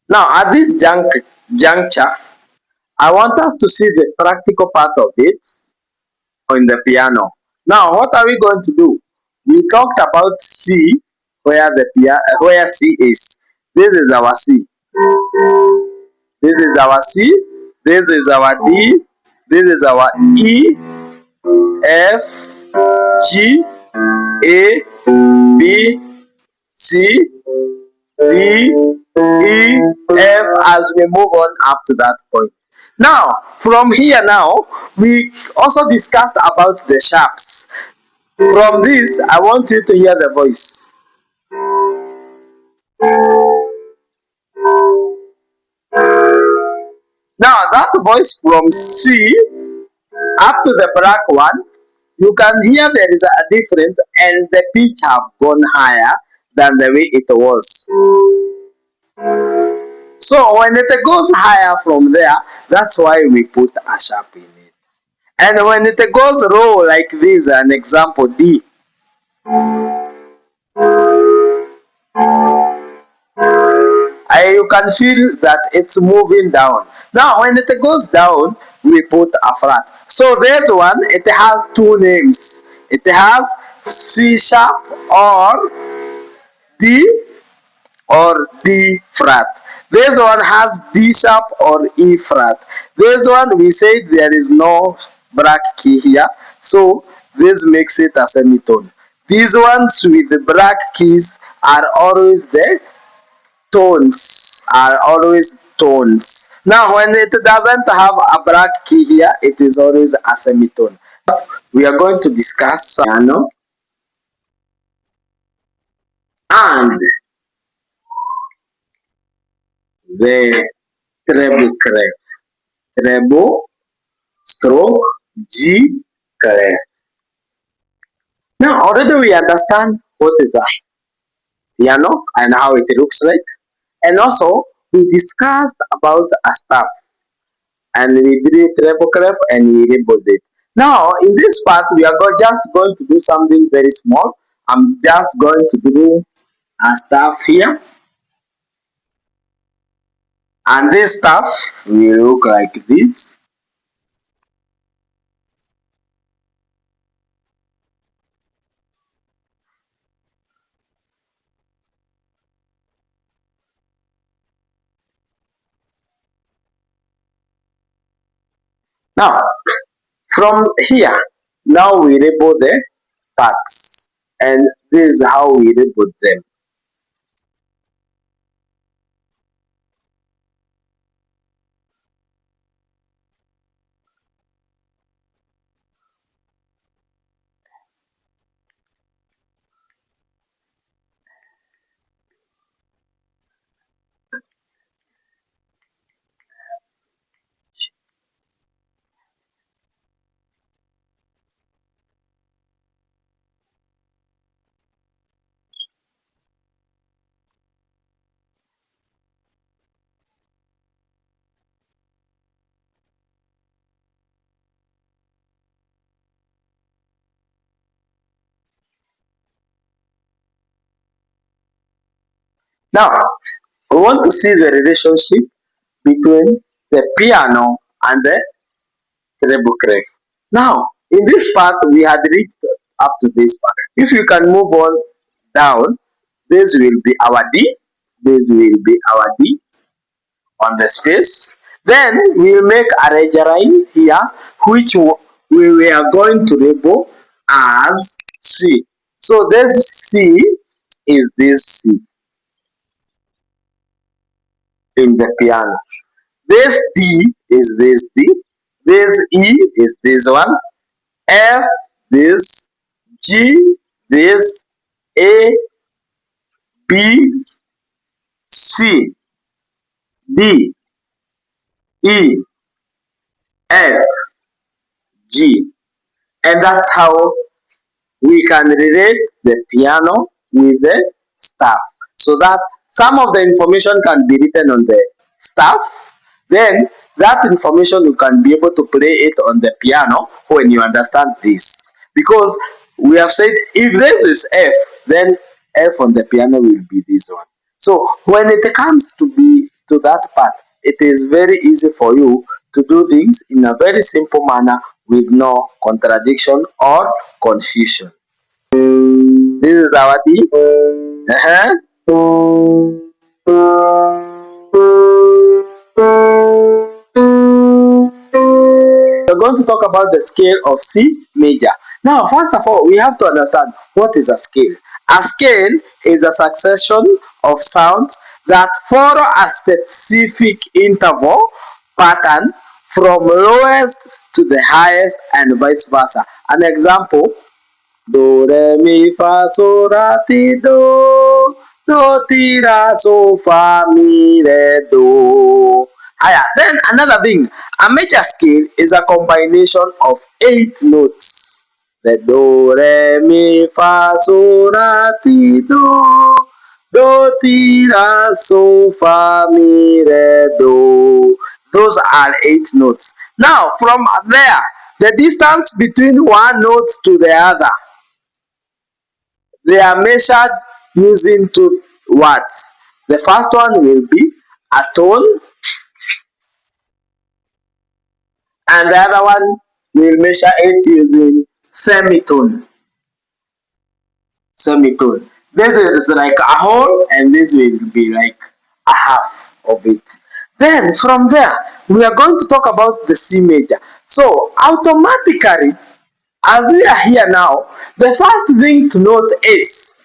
Now, at this juncture, I want us to see the practical part of it on the piano. Now, what are we going to do? We talked about C, where C is. This is our C. This is our C. This is our D. This is our E, F, G, A, B, C, D, E, F as we move on up to that point. Now, from here now, we also discussed about the sharps. From this, I want you to hear the voice. Now, that voice from C up to the black one, you can hear there is a difference and the pitch have gone higher than the way it was. So when it goes higher from there, that's why we put a sharp in it. And when it goes low like this, an example D, you can feel that it's moving down. Now when it goes down, we put a flat. So that one, it has two names. It has C sharp or D or D flat. This one has D sharp or E flat. This one we said there is no black key here, so this makes it a semitone. These ones with the black keys are always the tones, are always tones. Now when it doesn't have a black key here, it is always a semitone. We are going to discuss piano and the treble clef. Treble stroke G clef. Now already we understand what is a piano and how it looks like, and also we discussed about a staff and we did a treble clef and we labeled it. Now in this part we are just going to do something very small. I'm just going to do a staff here, and this staff will look like this. Now from here, now we label the parts, and this is how we label them. Now we want to see the relationship between the piano and the treble clef. Now in this part we had reached up to this part. If you can move on down, this will be our D, this will be our D on the space. Then we'll make a line here which we are going to label as C. So this C is this C in the piano. This D is this D. This E is this one. F this, G this, A, B, C, D, E, F, G. And that's how we can relate the piano with the staff, so that some of the information can be written on the staff, then that information you can be able to play it on the piano when you understand this, because we have said if this is F, then F on the piano will be this one. So when it comes to to that part, it is very easy for you to do things in a very simple manner with no contradiction or confusion. This is our D. We're going to talk about the scale of C major. Now, first of all, we have to understand what is a scale. A scale is a succession of sounds that follow a specific interval pattern from lowest to the highest and vice versa. An example: do, re, mi, fa, so, la, ti, do, ti, la, so, fa, mi, re, do. Higher. Then another thing, a major scale is a combination of 8 notes. The do, re, mi, fa, so, la, ti, do, ti, la, so, fa, mi, re, do. Those are 8 notes. Now, from there, the distance between one note to the other, they are measured using 2 words. The first one will be a tone, and the other one will measure it using semitone. Semitone. This is like a whole, and this will be like a half of it. Then from there, we are going to talk about the C major. So automatically, as we are here now, the first thing to note is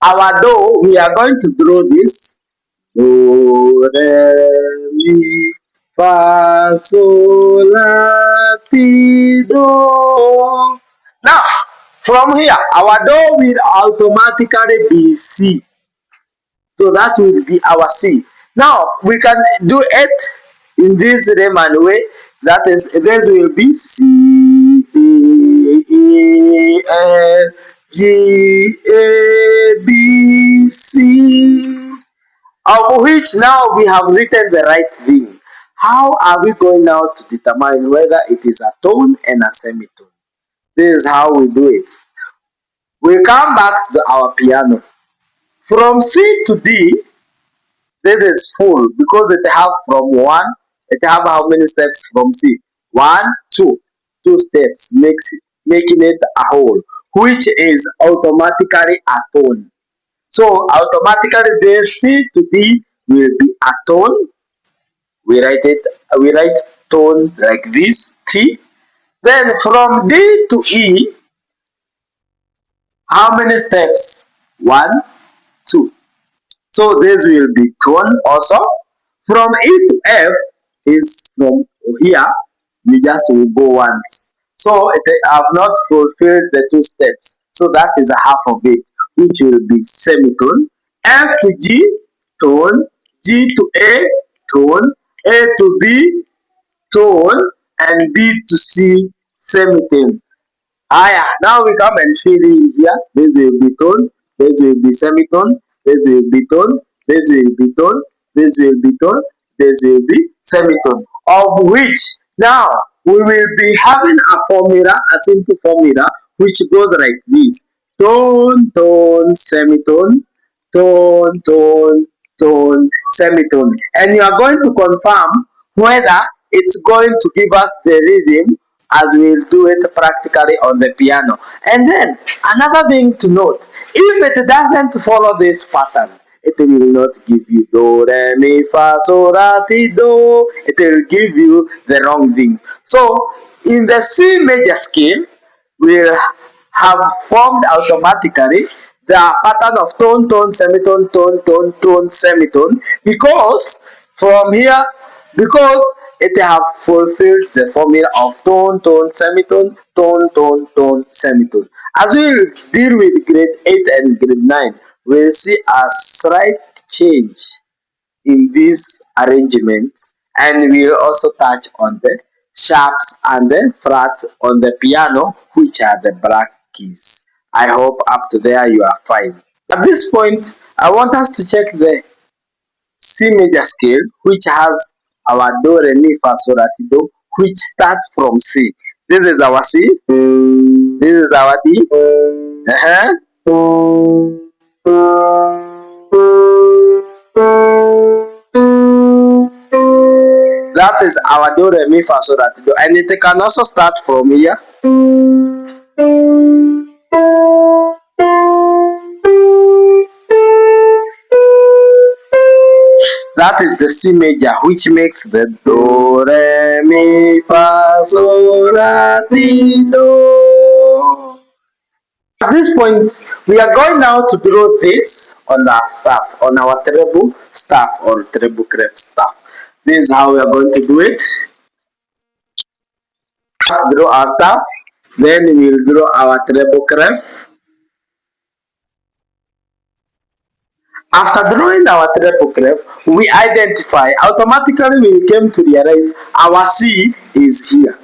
our do. We are going to draw this do, re, mi, fa, sol, la, ti, do. Now, from here, our do will automatically be C. So that will be our C. Now, we can do it in this Riemann way. That is, this will be C, D, E, F, G, A, B, C. Of which now we have written the right thing. How are we going now to determine whether it is a tone and a semitone? This is how we do it. We come back to our piano. From C to D, this is full because it have from 1, it have how many steps from C? 1, 2. 2 steps making it a whole, which is automatically a tone. So automatically the C to D will be a tone. We write tone like this, T. Then from D to E, how many steps? 1, 2. So this will be tone also. From E to F is from here, you just will go once. So it have not fulfilled the 2 steps. So that is a half of it, which will be semitone. F to G, tone. G to A, tone. A to B, tone. And B to C, semitone. Now we come and fill in here. This will be tone, this will be semitone, this will be tone, this will be tone, this will be tone, this will be semitone. Of which now we will be having a formula, a simple formula, which goes like this: tone, tone, semitone, tone, tone, tone, semitone. And you are going to confirm whether it's going to give us the rhythm as we'll do it practically on the piano. And then another thing to note, if it doesn't follow this pattern, it will not give you do, re, mi, fa, sol, la, ti, do. It will give you the wrong thing. So in the C major scale, we'll have formed automatically the pattern of tone, tone, semitone, tone, tone, tone, semitone, because from here, because it have fulfilled the formula of tone, tone, semitone, tone, tone, tone, semitone. As we deal with grade 8 and grade 9, we'll see a slight change in these arrangements, and we'll also touch on the sharps and the frets on the piano, which are the black keys. I hope up to there you are fine. At this point, I want us to check the C major scale, which has our do, re, mi, fa, sol, la, ti, do, which starts from C. This is our C. This is our D. That is our do re mi fa so that do, and it can also start from here. That is the C major, which makes the do re mi fa so la ti do. At this point, we are going now to draw this on our staff, on our treble staff or treble clef staff. This is how we are going to do it. First, draw our staff, then we will draw our treble clef. After drawing our treble clef, we identify, automatically we came to realize our C is here.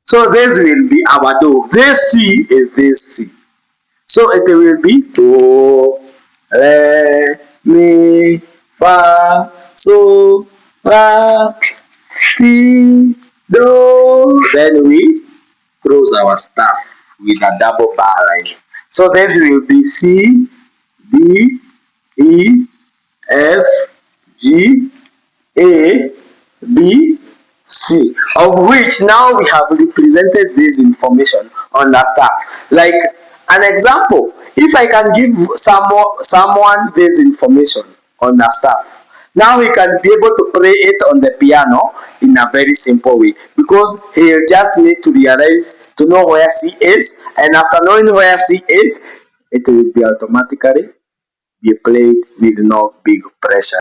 So this will be our do. This C is this C. So it will be do, re, mi, fa, so, la, ti, do. Then we close our staff with a double bar line. So this will be C, D, E, F, G, A, B, C, of which now we have represented this information on the staff. Like an example, if I can give someone this information on the staff, now he can be able to play it on the piano in a very simple way, because he'll just need to realize to know where C is, and after knowing where C is, it will be automatically be played with no big pressure.